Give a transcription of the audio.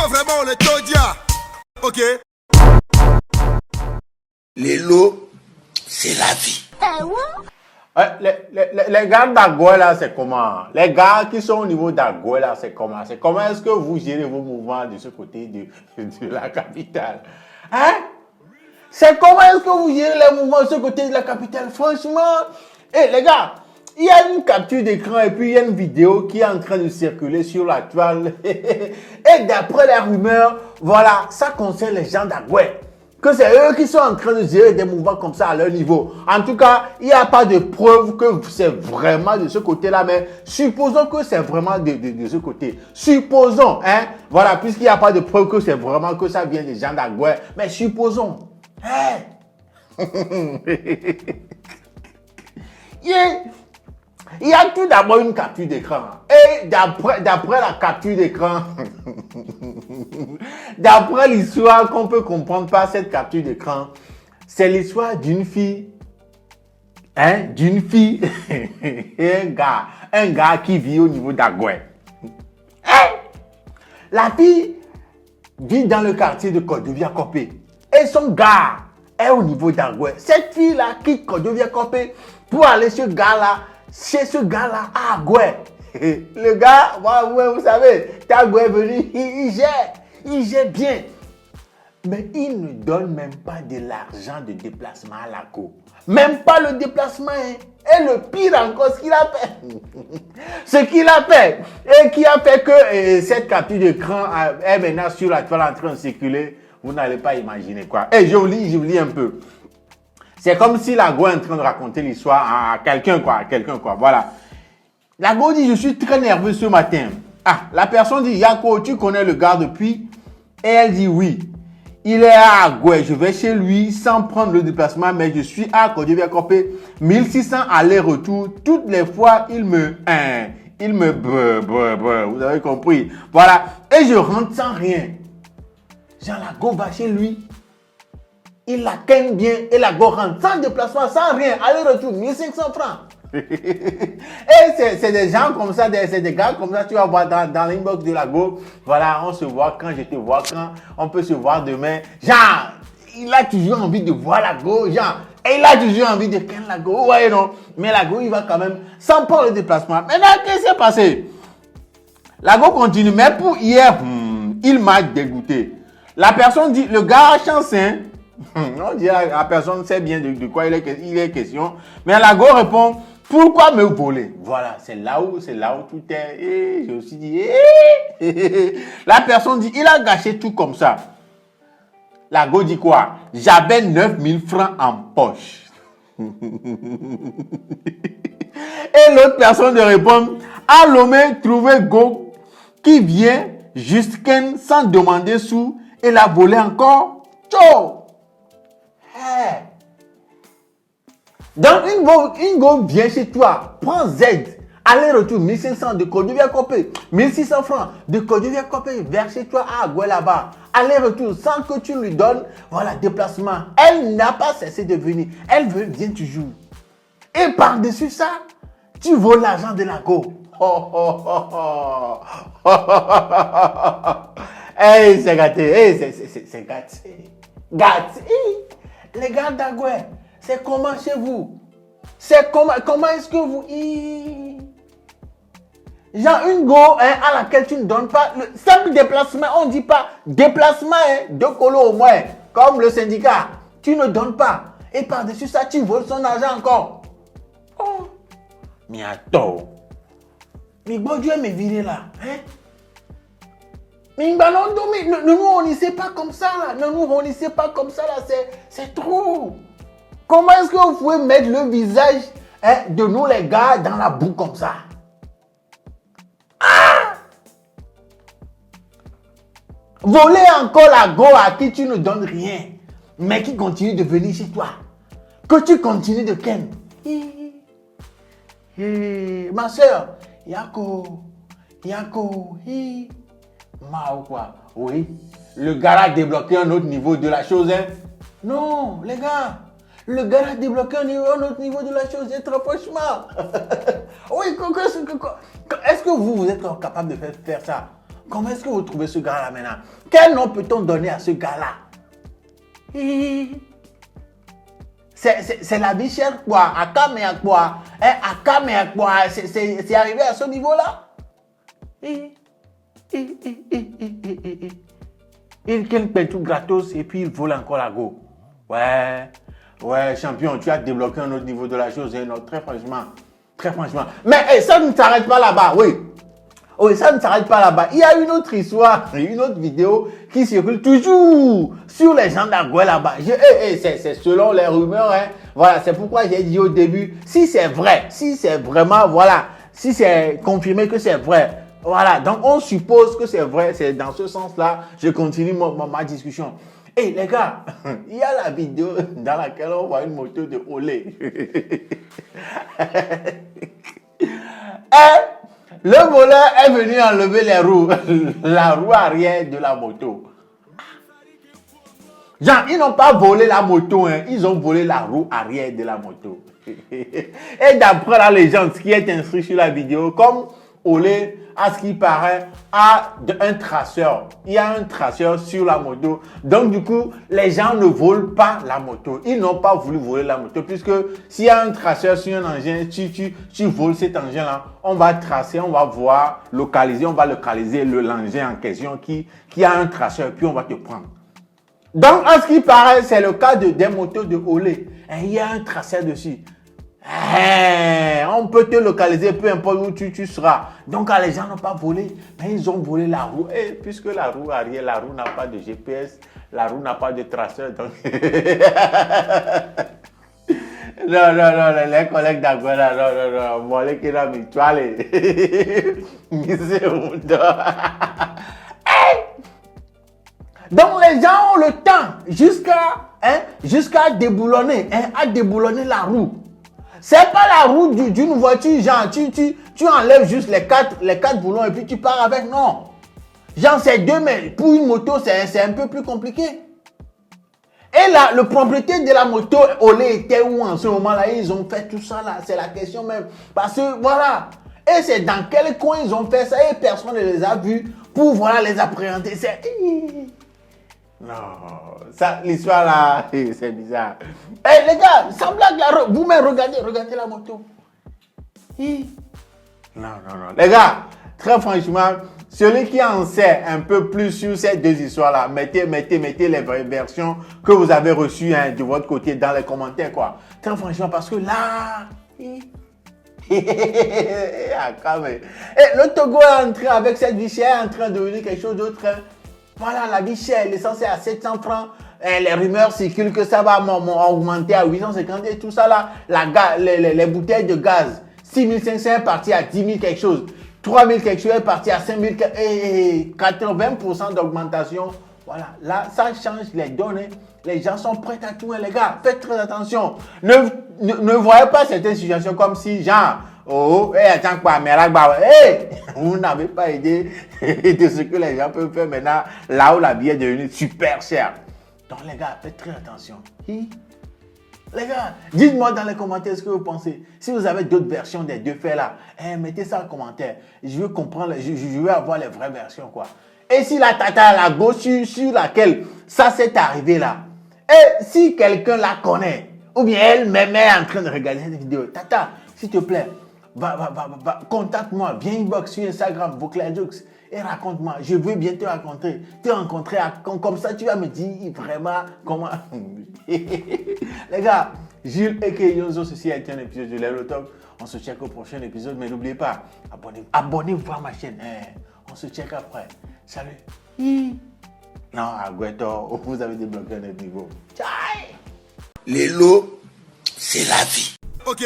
veux vraiment le Todia. Ok. Les lots, c'est la vie. Les gars d'Agoué là, c'est comment? Les gars qui sont au niveau d'Agoué là, c'est comment? C'est comment est-ce que vous gérez vos mouvements de ce côté de la capitale? Hein? C'est comment est-ce que vous gérez les mouvements de ce côté de la capitale? Franchement, les gars, il y a une capture d'écran et puis il y a une vidéo qui est en train de circuler sur la toile. Et d'après les rumeurs, voilà, ça concerne les gens d'Agoué. Que c'est eux qui sont en train de gérer des mouvements comme ça à leur niveau. En tout cas, il n'y a pas de preuve que c'est vraiment de ce côté-là, mais supposons que c'est vraiment de ce côté. Supposons, hein, voilà, puisqu'il n'y a pas de preuve que c'est vraiment que ça vient des gens d'Agoué, mais supposons, hein. Il y a tout d'abord une capture d'écran. Et d'après la capture d'écran, d'après l'histoire qu'on peut comprendre par cette capture d'écran, c'est l'histoire d'une fille, hein, et un gars qui vit au niveau d'Agoué. Hein? La fille vit dans le quartier de Kodovia-Kopé. Et son gars est au niveau d'Agoué. Cette fille-là quitte Kodovia-Kopé pour aller chez ce gars-là à Agoué. Le gars, vous savez, Agoué est venu, il gère bien. Mais il ne donne même pas de l'argent de déplacement à la cour. Même pas le déplacement. Hein. Et le pire encore, ce qu'il a fait. Et qui a fait que cette capture d'écran est maintenant sur la toile en train de circuler. Vous n'allez pas imaginer quoi. Et je vous lis un peu. C'est comme si Lago est en train de raconter l'histoire à quelqu'un quoi. Voilà. Lago dit, je suis très nerveux ce matin. Ah, la personne dit, Yako, tu connais le gars depuis? Et elle dit oui. Il est à Agoué, je vais chez lui sans prendre le déplacement, mais je suis à Kodovia-Kopé, 1600 aller-retour. Toutes les fois, il me vous avez compris. Voilà. Et je rentre sans rien. Jean Lago va chez lui. Il la ken bien et Lago rentre sans déplacement, sans rien. Aller-retour, 1500 francs. Et c'est des gens comme ça, c'est des gars comme ça, tu vas voir dans l'inbox de Lago. Voilà, on se voit quand je te vois, quand on peut se voir demain. Genre, il a toujours envie de voir Lago, genre, et il a toujours envie de ken Lago. Ouais, non, mais Lago, il va quand même sans prendre le déplacement. Maintenant, qu'est-ce qui s'est passé? Lago continue, mais pour hier, il m'a dégoûté. La personne dit, le gars chanson. On dit la personne sait bien de quoi il est question. Mais Lago répond, pourquoi me voler? Voilà, c'est là où tout est. Et je me suis dit, la personne dit, il a gâché tout comme ça. Lago dit quoi? J'avais 9000 francs en poche. Et l'autre personne répond, à Lomé, trouver Go qui vient jusqu'à sans demander sous et la voler encore. Ciao! Donc, une go vient chez toi, prends Z, aller-retour 1500 de Kodovia-Kopé, 1600 francs de Kodovia-Kopé vers chez toi à Agoué là-bas, aller-retour sans que tu lui donnes, voilà, déplacement. Elle n'a pas cessé de venir, elle vient toujours. Et par-dessus ça, tu voles l'argent de la go. Hey, c'est gâté, c'est gâté. Les gars d'Agoué, c'est comment chez vous? C'est comment est-ce que vous... Genre une go hein, à laquelle tu ne donnes pas le simple déplacement, on ne dit pas déplacement, hein, 2 colos au moins, comme le syndicat. Tu ne donnes pas. Et par-dessus ça, tu voles son argent encore. Oh, mais attends. Mais bon Dieu me virer là. Hein? Mais nous on ne sait pas comme ça là. C'est trop. Comment est-ce que vous pouvez mettre le visage de nous les gars dans la boue comme ça? Ah! Voler encore la go à qui tu ne donnes rien, mais qui continue de venir chez toi. Que tu continues de ken. Ma soeur, Yako, ma ou quoi? Oui, le gars a débloqué un autre niveau de la chose, hein? Non, les gars, le gars a débloqué un autre niveau de la chose, très franchement. Oui, est-ce que vous êtes capable de faire ça? comment est-ce que vous trouvez ce gars-là maintenant? Quel nom peut-on donner à ce gars-là? C'est la vie chère quoi, Akam et quoi, Akam et quoi, c'est arrivé à ce niveau-là. Il gagne tout gratos et puis il vole encore la go. Ouais, champion, tu as débloqué un autre niveau de la chose, hein, non, très franchement. Mais ça ne s'arrête pas là-bas, oui, ça ne s'arrête pas là-bas. Il y a une autre histoire, une autre vidéo qui circule toujours sur les gens d'Agoué là-bas. C'est selon les rumeurs, hein. Voilà, c'est pourquoi j'ai dit au début, si c'est vrai, si c'est vraiment, voilà, si c'est confirmé que c'est vrai, voilà, donc on suppose que c'est vrai, c'est dans ce sens-là, je continue ma discussion. Les gars, il y a la vidéo dans laquelle on voit une moto de olé. Le voleur est venu enlever les roues, la roue arrière de la moto. Genre, ils n'ont pas volé la moto, hein, ils ont volé la roue arrière de la moto. Et d'après la légende, ce qui est inscrit sur la vidéo, comme Olé, à ce qui paraît, a un traceur. Il y a un traceur sur la moto. Donc, du coup, les gens ne volent pas la moto. Ils n'ont pas voulu voler la moto. Puisque s'il y a un traceur sur un engin, tu voles cet engin-là, on va tracer, on va voir, localiser l'engin en question qui a un traceur, puis on va te prendre. Donc, à ce qui paraît, c'est le cas des motos de Olé. Il y a un traceur dessus. On peut te localiser peu importe où tu seras. Donc les gens n'ont pas volé, mais ils ont volé la roue. Et puisque la roue arrière, la roue n'a pas de GPS, la roue n'a pas de traceur. Donc non, les collègues d'Aguera, non, moi les qui n'ont tu allez. Donc les gens ont le temps jusqu'à déboulonner, à déboulonner la roue. C'est pas la roue d'une voiture, genre, tu enlèves juste les quatre boulons et puis tu pars avec, non. Genre, c'est deux, mais pour une moto, c'est un peu plus compliqué. Et là, le propriétaire de la moto, Olé était où en ce moment-là? Ils ont fait tout ça là, c'est la question même. Parce que, voilà. Et c'est dans quel coin ils ont fait ça et personne ne les a vus pour, voilà, les appréhender. C'est... Non, ça, l'histoire là, c'est bizarre. Les gars, sans blague là, vous-même regardez la moto. Non. Les gars, très franchement, celui qui en sait un peu plus sur ces deux histoires-là, mettez les vraies versions que vous avez reçues de votre côté dans les commentaires, quoi. Très franchement, parce que là... le Togo est entré avec cette vie chère, est en train de devenir quelque chose d'autre. Voilà, la vie chère, l'essence est à 700 francs. Les rumeurs circulent que ça va augmenter à 850 et tout ça là. Les bouteilles de gaz, 6500 est parti à 10 000 quelque chose. 3 000 quelque chose est parti à 5 000 et 80% d'augmentation. Voilà, là, ça change les données. Les gens sont prêts à tout, les gars. Faites très attention. Ne voyez pas certaines situations comme si, genre, attends quoi, mais là, vous n'avez pas idée de ce que les gens peuvent faire maintenant, là où la vie est devenue super chère. Donc, les gars, faites très attention. Les gars, dites-moi dans les commentaires ce que vous pensez. Si vous avez d'autres versions des deux faits là, mettez ça en commentaire. Je veux comprendre, je veux avoir les vraies versions, quoi. Et si la tata à la gauche sur laquelle ça s'est arrivé là, et si quelqu'un la connaît, ou bien elle-même est en train de regarder cette vidéo, tata, s'il te plaît, contacte-moi, viens inbox sur Instagram, Vocladux, et raconte-moi. Je veux bien te rencontrer, comme ça tu vas me dire vraiment comment. Les gars, Jules et Yonzo, ceci a été un épisode de Lelo Talk. On se check au prochain épisode, mais n'oubliez pas, abonnez-vous à ma chaîne. On se check après. Salut. Non, Agoueto, vous avez débloqué un niveau. Ciao. Les lots, c'est la vie. Ok.